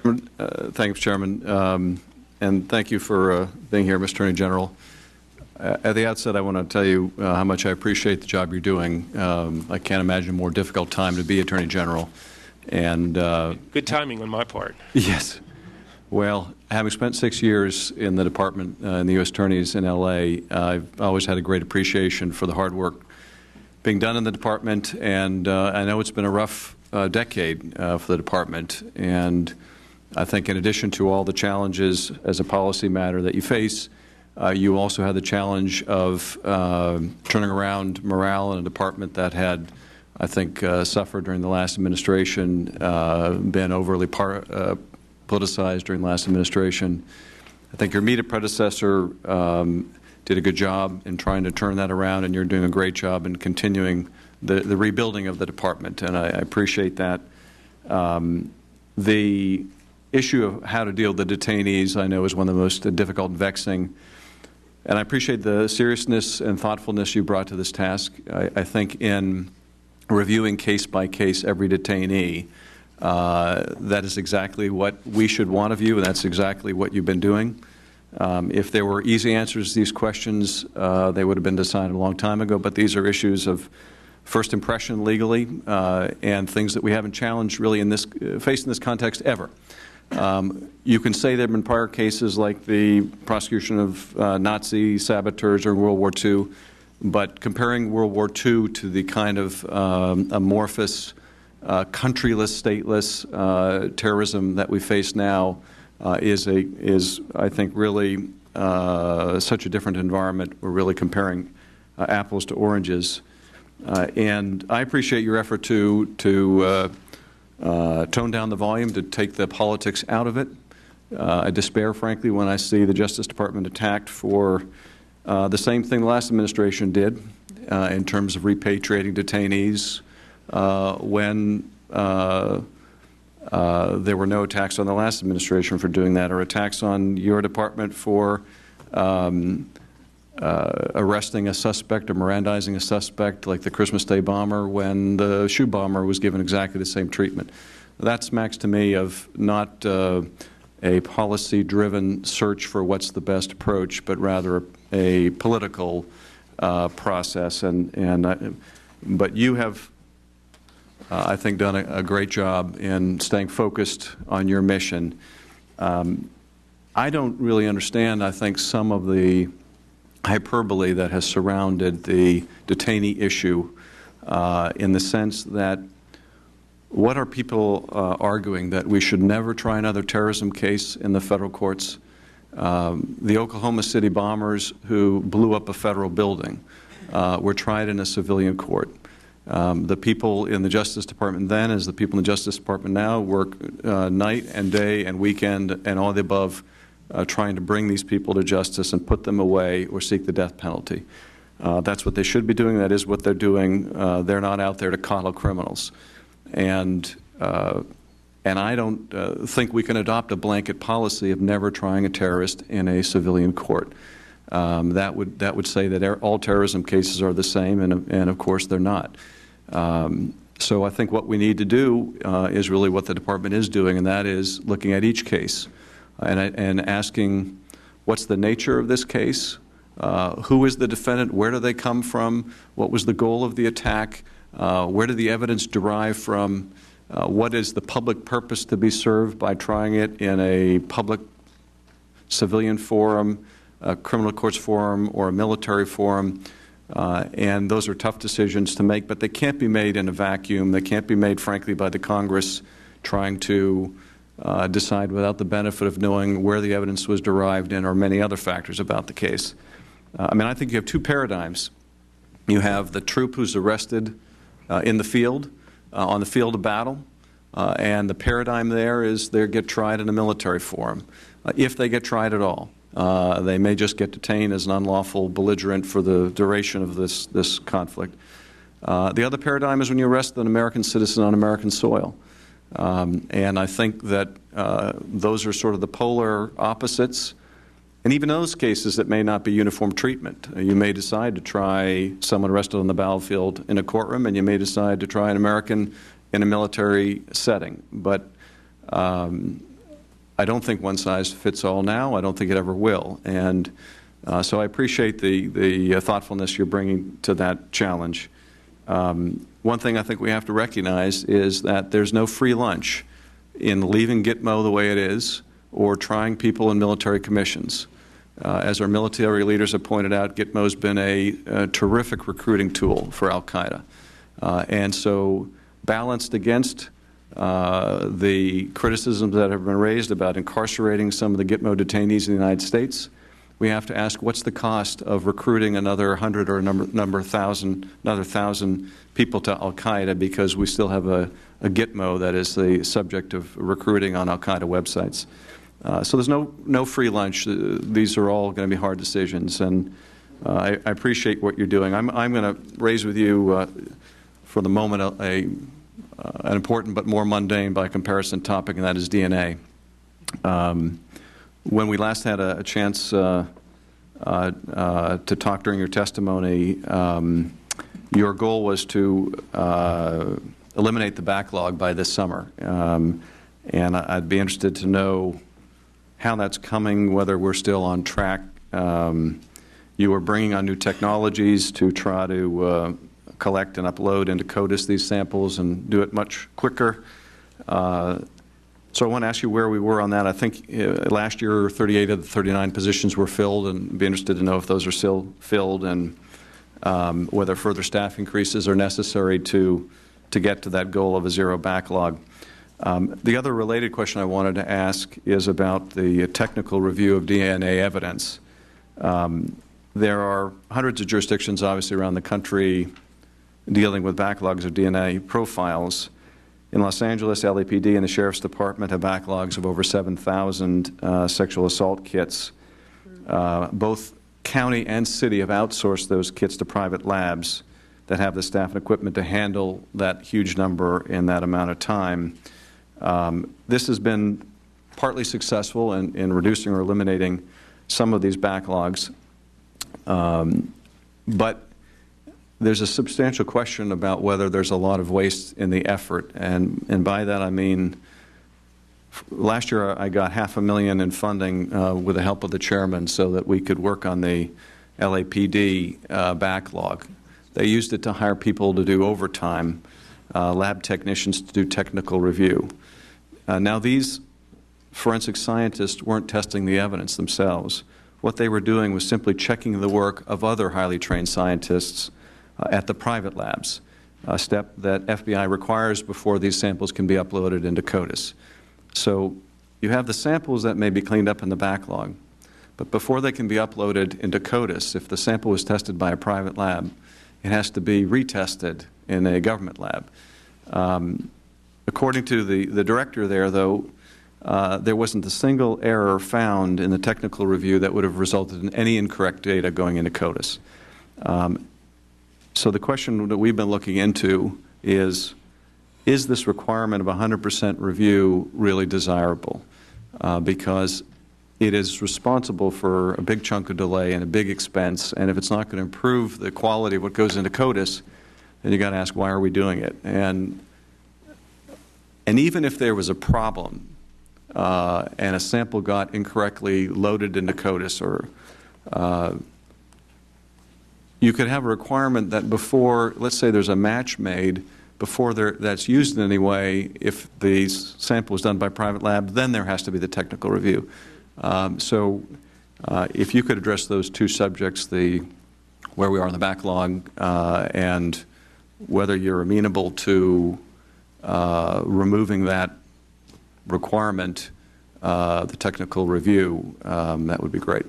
Thank you, Chairman, and thank you for being here, Mr. Attorney General. At the outset, I want to tell you how much I appreciate the job you're doing. I can't imagine a more difficult time to be Attorney General. And good timing on my part. Yes. Well, having spent 6 years in the department, in the U.S. Attorneys in L.A., I've always had a great appreciation for the hard work being done in the department, and I know it's been a rough decade for the department. And I think in addition to all the challenges as a policy matter that you face, you also had the challenge of turning around morale in a department that had, I think, suffered during the last administration, been overly politicized during the last administration. I think your immediate predecessor did a good job in trying to turn that around, and you're doing a great job in continuing the rebuilding of the department, and I appreciate that. The issue of how to deal with the detainees, I know, is one of the most difficult and vexing, and I appreciate the seriousness and thoughtfulness you brought to this task. I think in reviewing case by case every detainee, that is exactly what we should want of you, and that's exactly what you've been doing. If there were easy answers to these questions, they would have been decided a long time ago, but these are issues of first impression legally and things that we haven't challenged really in this, faced in this context ever. You can say there have been prior cases like the prosecution of Nazi saboteurs during World War II, but comparing World War II to the kind of amorphous, countryless, stateless terrorism that we face now is, I think, really such a different environment. We're really comparing apples to oranges. And I appreciate your effort to tone down the volume, to take the politics out of it. I despair, frankly, when I see the Justice Department attacked for the same thing the last administration did in terms of repatriating detainees when there were no attacks on the last administration for doing that, or attacks on your department for arresting a suspect or Mirandizing a suspect like the Christmas Day bomber when the shoe bomber was given exactly the same treatment. That smacks to me of not a policy-driven search for what's the best approach, but rather a political process. But you have, I think, done a great job in staying focused on your mission. I don't really understand, I think, some of the hyperbole that has surrounded the detainee issue in the sense that what are people arguing, that we should never try another terrorism case in the federal courts? The Oklahoma City bombers who blew up a federal building were tried in a civilian court. The people in the Justice Department then, as the people in the Justice Department now, work night and day and weekend and all the above, trying to bring these people to justice and put them away or seek the death penalty. That's what they should be doing. That is what they're doing. They're not out there to coddle criminals. And I don't think we can adopt a blanket policy of never trying a terrorist in a civilian court. That would say that all terrorism cases are the same, and of course they're not. So I think what we need to do is really what the Department is doing, and that is looking at each case and asking, what's the nature of this case? Who is the defendant? Where do they come from? What was the goal of the attack? Where did the evidence derive from? What is the public purpose to be served by trying it in a public civilian forum, a criminal courts forum, or a military forum? And those are tough decisions to make, but they can't be made in a vacuum. They can't be made, frankly, by the Congress trying to decide without the benefit of knowing where the evidence was derived in or many other factors about the case. I mean, I think you have two paradigms. You have the troop who's arrested in the field, on the field of battle, and the paradigm there is they get tried in a military forum, if they get tried at all. They may just get detained as an unlawful belligerent for the duration of this conflict. The other paradigm is when you arrest an American citizen on American soil. And I think that those are sort of the polar opposites. And even in those cases, it may not be uniform treatment. You may decide to try someone arrested on the battlefield in a courtroom, and you may decide to try an American in a military setting. But I don't think one size fits all now. I don't think it ever will. And so I appreciate the thoughtfulness you're bringing to that challenge. One thing I think we have to recognize is that there's no free lunch in leaving Gitmo the way it is or trying people in military commissions. As our military leaders have pointed out, Gitmo's been a terrific recruiting tool for al-Qaeda. And so balanced against the criticisms that have been raised about incarcerating some of the Gitmo detainees in the United States, we have to ask what's the cost of recruiting another 100 or another 1,000 people to al-Qaeda because we still have a Gitmo that is the subject of recruiting on al-Qaeda websites. So there's no free lunch. These are all going to be hard decisions, and I appreciate what you're doing. I'm going to raise with you, for the moment, an important but more mundane by comparison topic, and that is DNA. When we last had a chance to talk during your testimony, your goal was to eliminate the backlog by this summer, and I'd be interested to know how that's coming, whether we're still on track. You are bringing on new technologies to try to collect and upload into CODIS these samples and do it much quicker. So I want to ask you where we were on that. I think last year 38 of the 39 positions were filled, and I'd be interested to know if those are still filled and whether further staff increases are necessary to get to that goal of a zero backlog. The other related question I wanted to ask is about the technical review of DNA evidence. There are hundreds of jurisdictions, obviously, around the country dealing with backlogs of DNA profiles. In Los Angeles, LAPD and the Sheriff's Department have backlogs of over 7,000 sexual assault kits. Both county and city have outsourced those kits to private labs that have the staff and equipment to handle that huge number in that amount of time. This has been partly successful in reducing or eliminating some of these backlogs, but there's a substantial question about whether there's a lot of waste in the effort, and by that I mean last year I got $500,000 in funding with the help of the chairman so that we could work on the LAPD backlog. They used it to hire people to do overtime, lab technicians to do technical review. Now these forensic scientists weren't testing the evidence themselves. What they were doing was simply checking the work of other highly trained scientists at the private labs, a step that FBI requires before these samples can be uploaded into CODIS. So you have the samples that may be cleaned up in the backlog, but before they can be uploaded into CODIS, if the sample was tested by a private lab, it has to be retested in a government lab. According to the director there, though, there wasn't a single error found in the technical review that would have resulted in any incorrect data going into CODIS. So the question that we've been looking into is this requirement of 100% review really desirable? Because it is responsible for a big chunk of delay and a big expense, and if it's not going to improve the quality of what goes into CODIS, then you've got to ask, why are we doing it? And even if there was a problem and a sample got incorrectly loaded into CODIS, or you could have a requirement that before, let's say there's a match made, before that's used in any way, if the sample was done by private lab, then there has to be the technical review. So if you could address those two subjects, where we are in the backlog and whether you're amenable to removing that requirement, the technical review, that would be great.